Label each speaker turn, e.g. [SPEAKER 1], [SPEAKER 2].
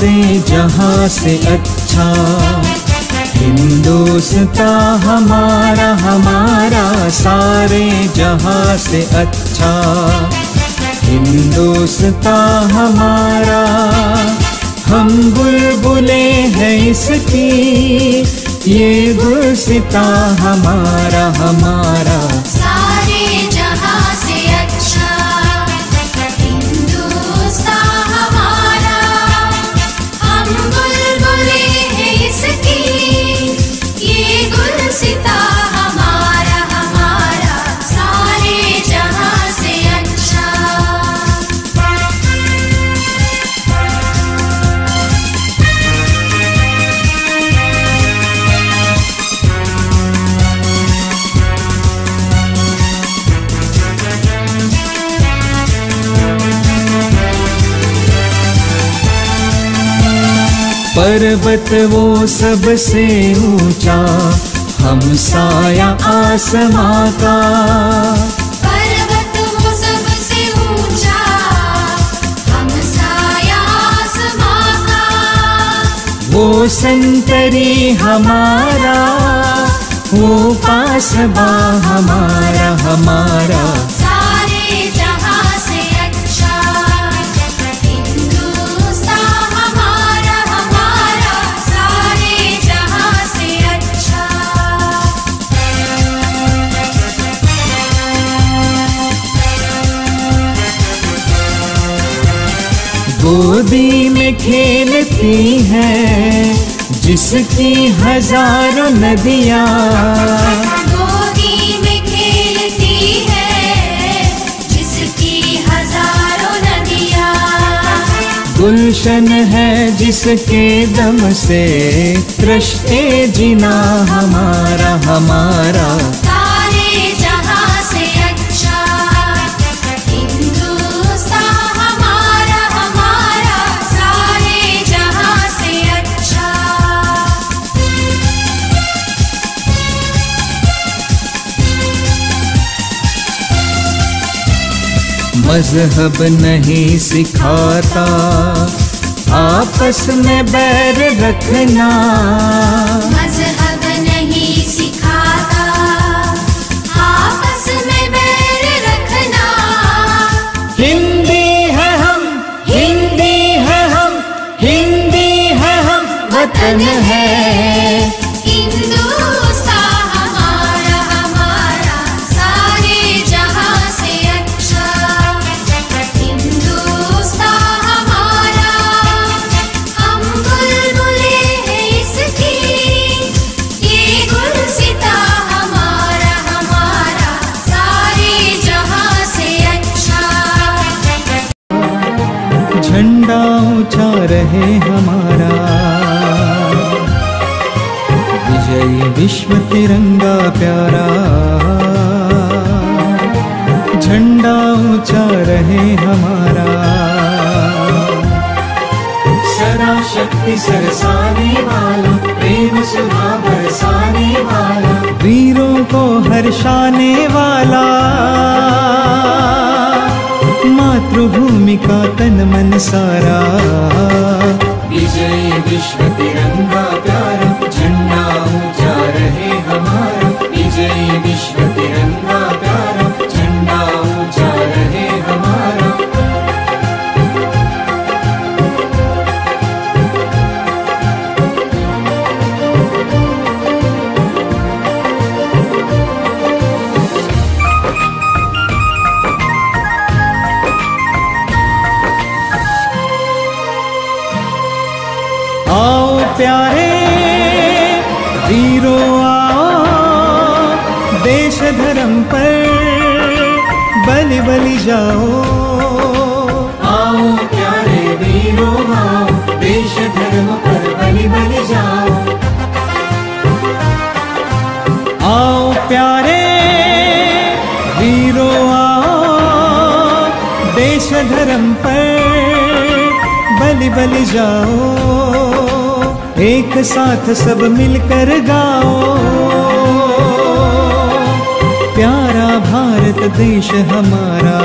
[SPEAKER 1] सारे जहां से अच्छा। हिंदुस्तान हमारा हमारा सारे जहां से अच्छा। हिंदुस्तान हमारा, हम बुलबुले हैं इसकी, ये गुलसिता हमारा हमारा
[SPEAKER 2] सारे जहां से अच्छा। हिंदुस्तान हमारा, हम बुलबुले हैं इसकी, ये गुलसिता हमारा हमारा सारे जहां से अच्छा।
[SPEAKER 1] पर्वत वो सबसे ऊंचा, हम साया आसमां का।
[SPEAKER 2] पर्वत वो सबसे ऊंचा, हम साया आसमां का।
[SPEAKER 1] वो संतरी हमारा, वो पासबा हमारा हमारा
[SPEAKER 2] सारे जहां से अच्छा। हिंदुस्तान हमारा हमारा सारे जहां से अच्छा।
[SPEAKER 1] गोदी में खेलती है जिसकी हजारों नदियाँ।
[SPEAKER 2] गोदी में खेलती है जिसकी हजारों नदियाँ।
[SPEAKER 1] गुलशन है जिसके दम से तृष्टे जीना हमारा हमारा
[SPEAKER 2] सारे जहां से अच्छा। हिंदुस्तान हमारा हमारा सारे जहां से अच्छा।
[SPEAKER 1] मजहब नहीं सिखाता आपस में बैर रखना।
[SPEAKER 2] मजहब नहीं सिखाता आपस में बैर रखना।
[SPEAKER 1] हिंदी है हम, हिंदी है हम, हिंदी है हम, वतन है
[SPEAKER 2] हिंदुस्तान हमारा हमारा सारे जहां से अच्छा। हिंदुस्तान हमारा, हम बुलबुले हैं इसकी, ये गुलसिता हमारा हमारा सारे जहां से अच्छा।
[SPEAKER 1] झंडा ऊंचा रहे हमारा, विजयी विश्व तिरंगा प्यारा। झंडा ऊंचा रहे हमारा, सदा शक्ति सरसाने वाला, प्रेम सुधा बरसाने वाला, वीरों को हर्षाने वाला। मातृभूमि का तन मन सारा, विजयी विश्व तिरंगा प्यारा। झंडा ऊंचा रहे हमारा, विजयी विश्व तिरंगा प्यारा। झंडा ऊंचा रहे हमारा। आओ प्यारे वीरों आओ, देश धर्म पर बलि बलि जाओ। आओ प्यारे वीरों आओ, देश धर्म पर बलि बलि जाओ। आओ प्यारे वीरों आओ, देश धर्म पर बलि बलि जाओ। एक साथ सब मिलकर गाओ, प्यारा भारत देश हमारा।